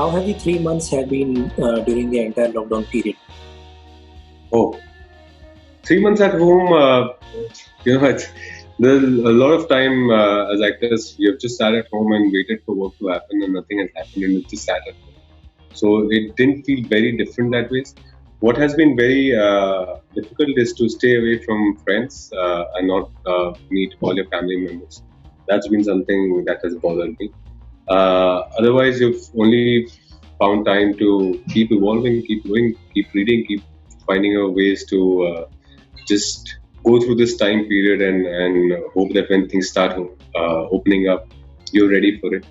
how have the 3 months have been during the entire lockdown period? Oh, 3 months at home, it's, there's a lot of time as actors, we have just sat at home and waited for work to happen and nothing has happened and we just sat at home. So it didn't feel very different that way. What has been very difficult is to stay away from friends and not meet all your family members. That's been something that has bothered me. Otherwise, you've only found time to keep evolving, keep growing, keep reading, keep finding out ways to just go through this time period and hope that when things start opening up, you're ready for it.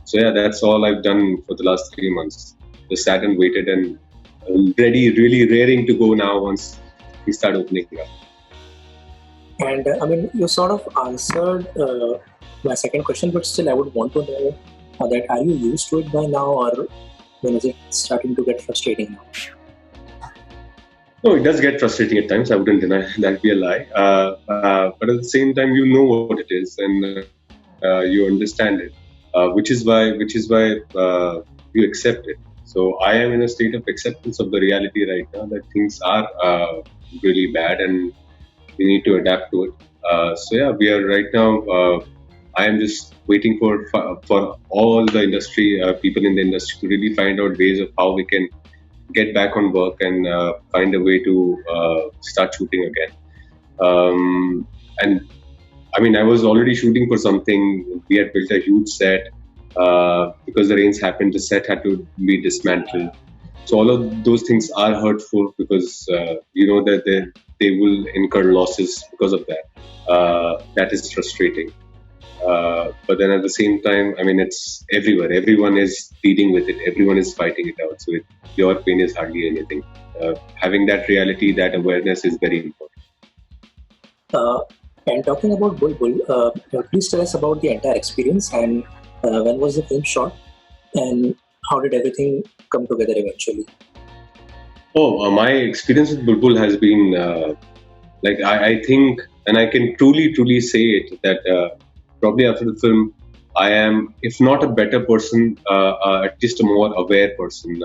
So yeah, that's all I've done for the last 3 months. Just sat and waited and ready, really raring to go now once we start opening up. And I mean, you sort of answered my second question, but still, I would want to know that are you used to it by now, or when is it starting to get frustrating now? No, it does get frustrating at times. I wouldn't deny that'd be a lie. But at the same time, you know what it is and you understand it, which is why you accept it. So I am in a state of acceptance of the reality right now that things are really bad and we need to adapt to it. So yeah, we are right now. I am just waiting for all the industry people in the industry to really find out ways of how we can get back on work and find a way to start shooting again. And I mean, I was already shooting for something. We had built a huge set. Because the rains happened, the set had to be dismantled. So all of those things are hurtful because you know that they will incur losses because of that. That is frustrating. But then at the same time, I mean, it's everywhere. Everyone is dealing with it. Everyone is fighting it out. So your pain is hardly anything. Having that reality, that awareness is very important. Uh, and talking about Bulbul, please tell us about the entire experience and when was the film shot and how did everything come together eventually? Oh, my experience with Bulbul has been like I think, and I can truly say it that probably after the film, I am, if not a better person, at least a more aware person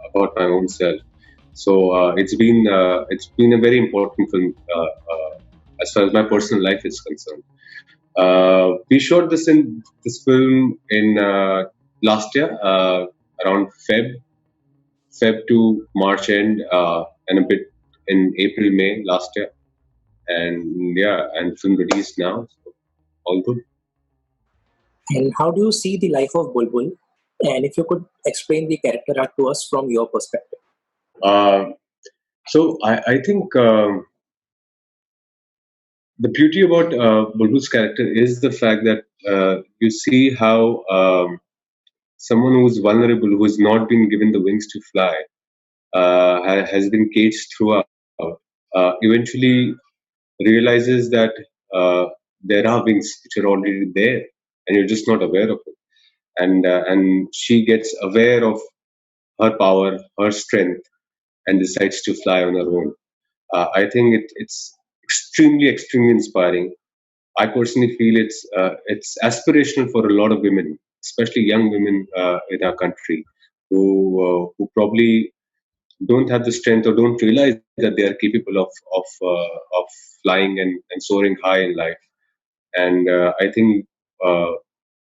about my own self. So it's been a very important film as far as my personal life is concerned. We shot this film in last year around Feb to March end, and a bit in April May last year, and yeah, and film released now, so all good. And how do you see the life of Bulbul? And if you could explain the character arc to us from your perspective. Uh, so I think the beauty about Bulbul's character is the fact that you see how someone who's vulnerable, who's not been given the wings to fly, has been caged throughout, eventually realizes that there are wings which are already there, and you're just not aware of it. And she gets aware of her power, her strength, and decides to fly on her own. I think it's extremely inspiring. I personally feel it's aspirational for a lot of women, especially young women in our country, who probably don't have the strength or don't realize that they are capable of flying and soaring high in life. And I think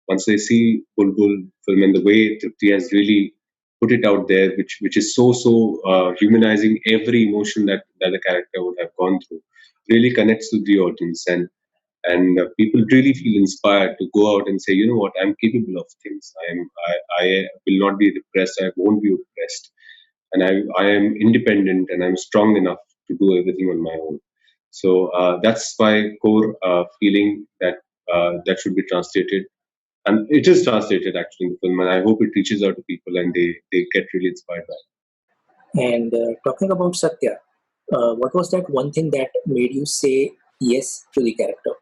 once they see Bulbul film and the way Tripti has really put it out there, which is so humanizing every emotion that the character would have gone through, really connects with the audience and people really feel inspired to go out and say, you know what, I'm capable of things. I will not be repressed. I won't be oppressed, and I am independent and I'm strong enough to do everything on my own. So that's my core feeling that should be translated, and it is translated actually in the film. And I hope it reaches out to people and they get really inspired by it. And talking about Satya, what was that one thing that made you say yes to the character?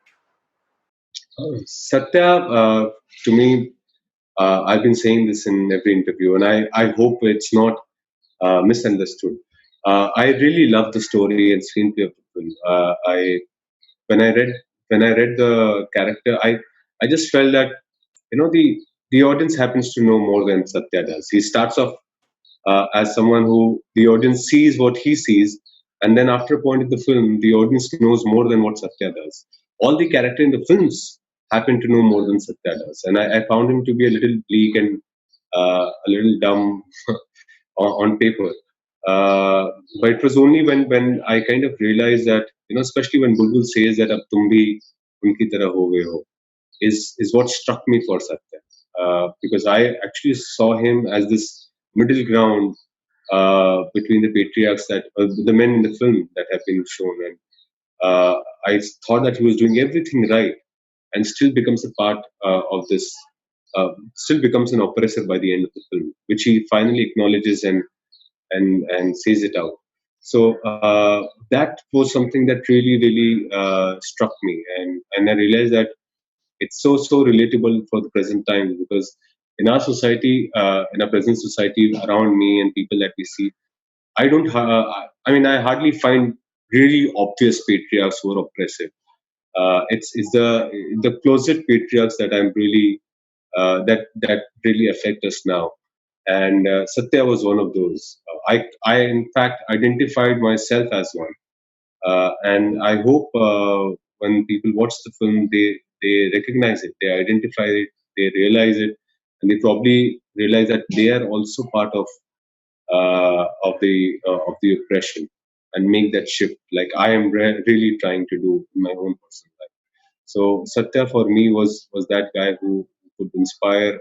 Satya, to me, I've been saying this in every interview, and I hope it's not misunderstood. I really love the story and screenplay of the film. I when I read when I read the character, I just felt that you know the audience happens to know more than Satya does. He starts off as someone who the audience sees what he sees, and then after a point in the film, the audience knows more than what Satya does. All the character in the films happen to know more than Satya does, and I found him to be a little bleak and a little dumb on paper. But it was only when I kind of realized that, especially when Bulbul says that "Ab tum bhi unki tarah ho gaye ho," is what struck me for Satya, because I actually saw him as this middle ground between the patriarchs, that the men in the film that have been shown, and I thought that he was doing everything right, and still becomes a part of this, still becomes an oppressor by the end of the film, which he finally acknowledges and says it out. So that was something that really struck me, and I realized that it's so relatable for the present time, because in our society, in our present society around me and people that we see, I don't. I mean, I hardly find really obvious patriarchs who are oppressive. It's the closet patriarchs that I'm really that really affect us now. And Satya was one of those. I in fact identified myself as one, and I hope when people watch the film, they recognize it, they identify it, they realize it, and they probably realize that they are also part of the oppression, and make that shift, like I am really trying to do in my own personal life. So Satya for me was that guy who could inspire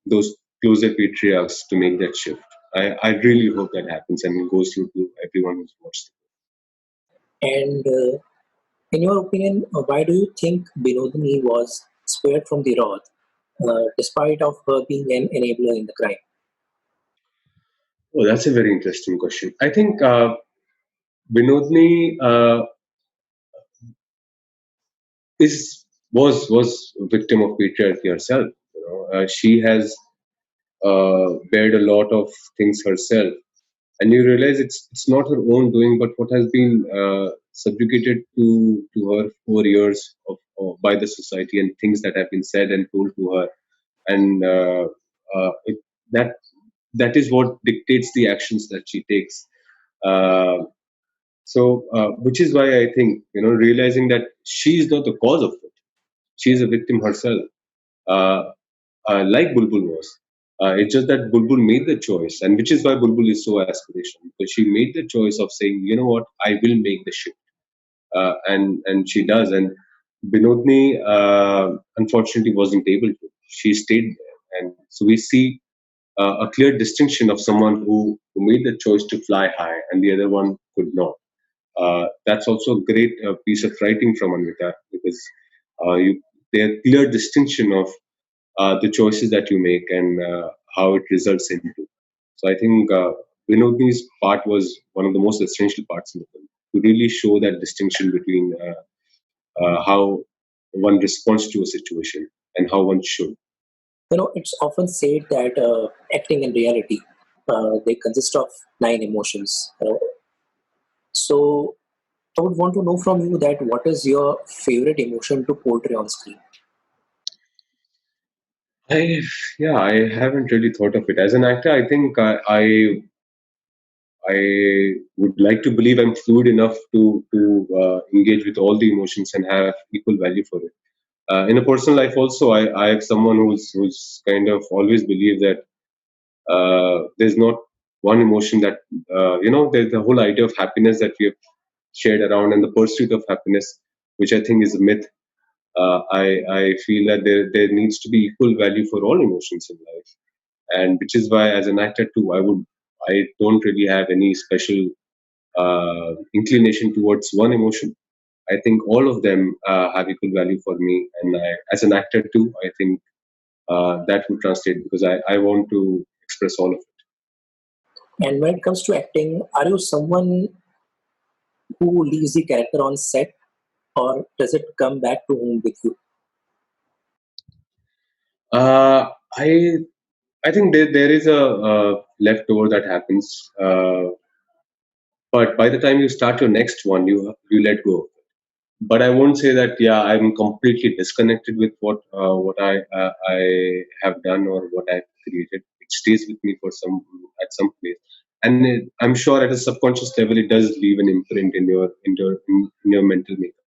those closer patriarchs to make that shift. I really hope that happens and it goes through to everyone who's watched And in your opinion, why do you think Binodini was spared from the wrath, despite of her being an enabler in the crime? it. Oh, that's a very interesting question. I think Binodni was a victim of patriarchy herself. She has bared a lot of things herself, and you realize it's not her own doing, but what has been subjugated to her over years by the society, and things that have been said and told to her, and that that is what dictates the actions that she takes. Uh, which is why I think, realizing that she is not the cause of it, she is a victim herself. Uh, like Bulbul was. It's just that Bulbul made the choice, and which is why Bulbul is so aspirational, because she made the choice of saying, you know what, I will make the shift, and she does. And Binodni, unfortunately, wasn't able to. She stayed there, and so we see a clear distinction of someone who made the choice to fly high, and the other one could not. That's also a great piece of writing from Anvita, because there are clear distinction of the choices that you make, and how it results into. So I think Vinodni's part was one of the most essential parts in the film, to really show that distinction between how one responds to a situation and how one should. It's often said that acting and reality, they consist of nine emotions. So I would want to know from you that what is your favorite emotion to portray on screen? I Yeah, I haven't really thought of it as an actor. I think I would like to believe I'm fluid enough to engage with all the emotions and have equal value for it. In a personal life, also, I have someone who's kind of always believed that there's not one emotion that there's the whole idea of happiness that we have shared around, and the pursuit of happiness, which I think is a myth. I feel that there needs to be equal value for all emotions in life, and which is why, as an actor too, I don't really have any special inclination towards one emotion. I think all of them have equal value for me, and as an actor too, I think that would translate, because I want to express all of it. And when it comes to acting, are you someone who leaves the character on set, or does it come back to home with you? Uh, I I think there is a leftover that happens, but by the time you start your next one, you let go. But I won't say that yeah I'm completely disconnected with what I have done or what I've created. It stays with me for some at some place, and I'm sure at a subconscious level it does leave an imprint in your mental makeup.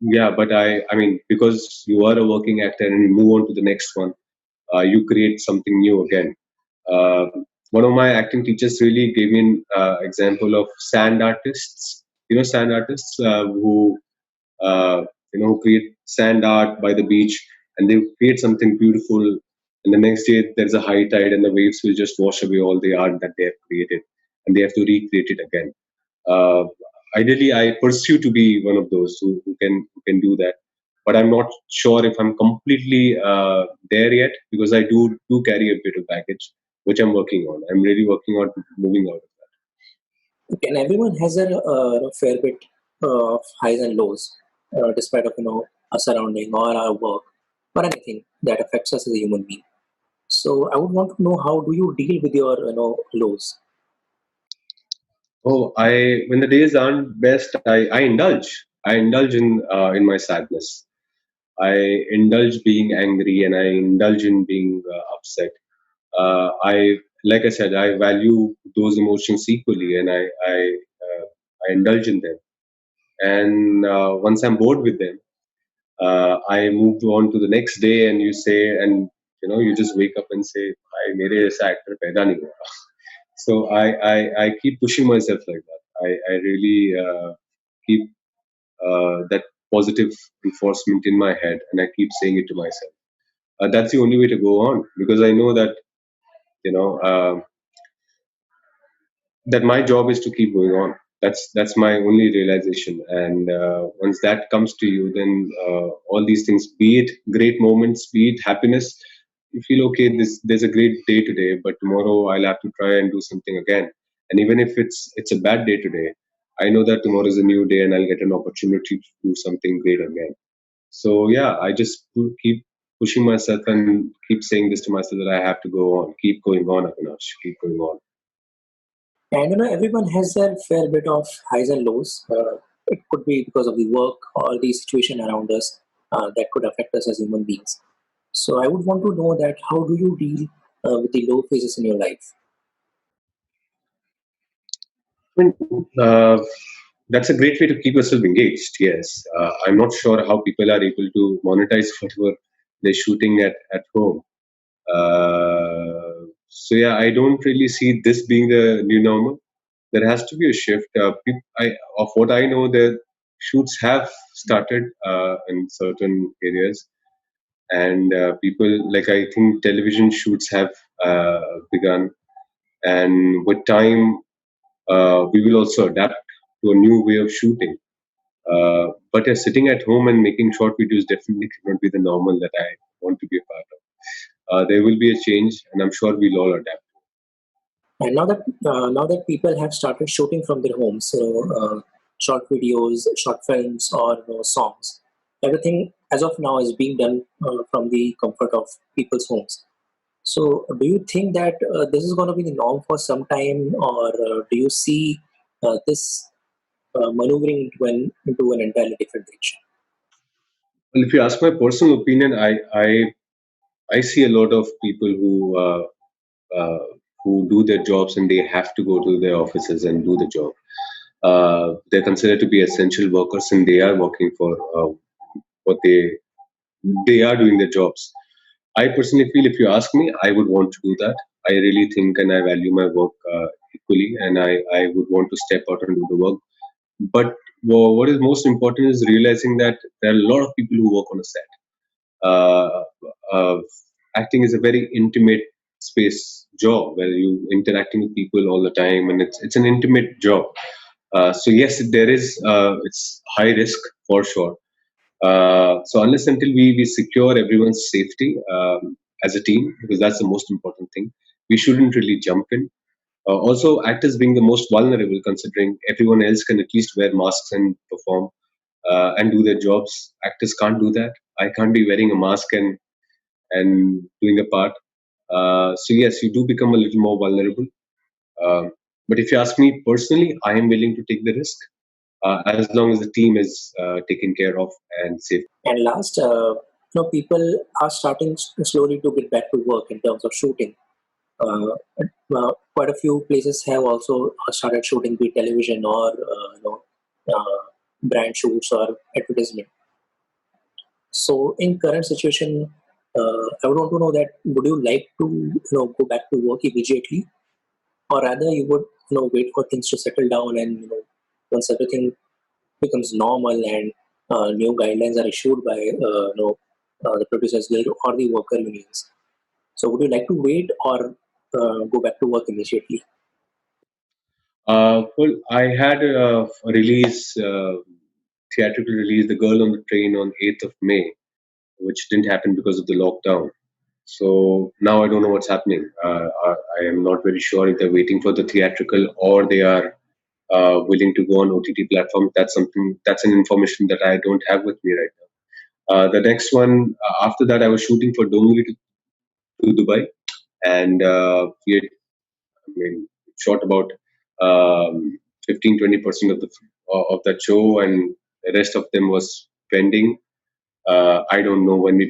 Yeah, but I mean because you are a working actor and you move on to the next one, you create something new again. Uh, One of my acting teachers really gave me an example of sand artists. You know, sand artists who create sand art by the beach, and they create something beautiful. And the next day there's a high tide, and the waves will just wash away all the art that they have created, and they have to recreate it again. Uh, Ideally, I pursue to be one of those who can do that, but I'm not sure if I'm completely there yet because I do carry a bit of baggage, which I'm working on. I'm really working on moving out of that. And everyone has a fair bit of highs and lows, despite of our surrounding or our work or anything that affects us as a human being. So I would want to know how do you deal with your lows? Oh, I when the days aren't best, I indulge. I indulge in my sadness. I indulge being angry, and I indulge in being upset. Like I said, I value those emotions equally, and I indulge in them. And once I'm bored with them, I move on to the next day, and you just wake up and say, "I mere aisa actor paida nahi hua." So I keep pushing myself like that. I really keep that positive reinforcement in my head, and I keep saying it to myself. That's the only way to go on because I know that you know. That my job is to keep going on. That's my only realization. And once that comes to you, then all these things, be it great moments, be it happiness, you feel okay. There's a great day today, but tomorrow I'll have to try and do something again. And even if it's a bad day today, I know that tomorrow is a new day, and I'll get an opportunity to do something great again. So yeah, I just keep pushing myself and keep saying this to myself that I have to go on, keep going on, Avinash, keep going on. And everyone has their fair bit of highs and lows. It could be because of the work or the situation around us that could affect us as human beings. So I would want to know that how do you deal with the low phases in your life? I mean, that's a great way to keep yourself engaged. Yes, I'm not sure how people are able to monetize whatever they're shooting at home. So yeah, I don't really see this being the new normal. There has to be a shift. Of what I know, the shoots have started in certain areas, and people like I think television shoots have begun, and with time, we will also adapt to a new way of shooting. But sitting at home and making short videos definitely cannot be the normal that I want to be a part of. There will be a change, and I'm sure we'll all adapt. And now that people have started shooting from their homes, short videos, short films, or songs, everything as of now is being done from the comfort of people's homes. So, do you think that this is going to be the norm for some time, or do you see this maneuvering into an entirely different direction? Well, if you ask my personal opinion, I see a lot of people uh, who do their jobs and they have to go to their offices and do the job. They're considered to be essential workers and they are working for what they are doing their jobs. I personally feel if you ask me, I would want to do that. I really think and I value my work equally, and I would want to step out and do the work. But what is most important is realizing that there are a lot of people who work on a set. Uh, uh, Acting is a very intimate space job where you interacting with people all the time, and it's an intimate job. So yes, there is it's high risk for sure. So unless until we secure everyone's safety as a team, because that's the most important thing, we shouldn't really jump in. Also, actors being the most vulnerable, considering everyone else can at least wear masks and perform and do their jobs. Actors can't do that. I can't be wearing a mask and doing a part. So yes, you do become a little more vulnerable. Um, but if you ask me personally, I am willing to take the risk. as long as the team is taken care of and safe. And last, people are starting slowly to get back to work in terms of shooting. Uh, Quite a few places have also started shooting be television or brand shoots or advertisement. So in current situation, I would want to know that would you like to go back to work immediately, or rather you would wait for things to settle down and once everything becomes normal and new guidelines are issued by the producers guild or the worker unions. So would you like to wait or go back to work immediately? Well, I had a release, theatrical release, The Girl on the Train on 8th of May, which didn't happen because of the lockdown. So now I don't know what's happening. I am not very sure if they're waiting for the theatrical or they are willing to go on OTT platform. That's an information that I don't have with me right now. The next one after that, I was shooting for Dongri to Dubai, and we had, I mean, shot about 15-20% of that show, and the rest of them was pending. I don't know when we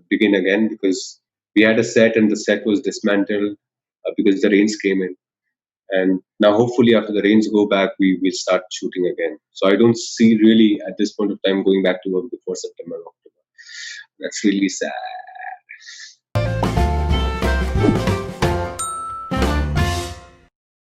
begin again, because we had a set and the set was dismantled because the rains came in. And now, hopefully, after the rains go back, we will start shooting again. So I don't see really at this point of time going back to work before September, October. That's really sad.